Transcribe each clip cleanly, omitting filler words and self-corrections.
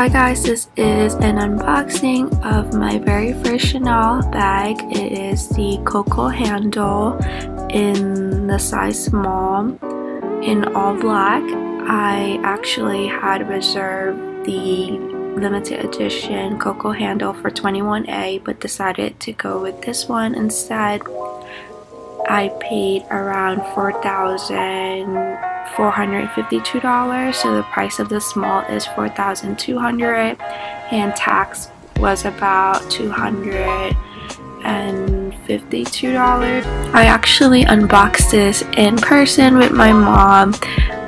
Hi guys, this is an unboxing of my very first Chanel bag. It is the Coco handle in the size small in all black. I actually had reserved the limited edition Coco handle for 21A but decided to go with this one instead. I paid around $4,452, so the price of the small is $4,200 and tax was about $252. I actually unboxed this in person with my mom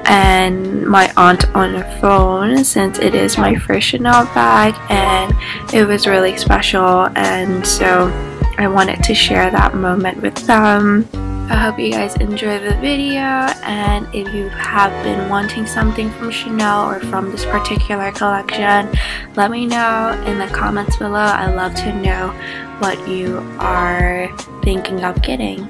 and my aunt on the phone since it is my first Chanel bag and it was really special, and so I wanted to share that moment with them. I hope you guys enjoy the video, and if you have been wanting something from Chanel or from this particular collection, let me know in the comments below. I love to know what you are thinking of getting.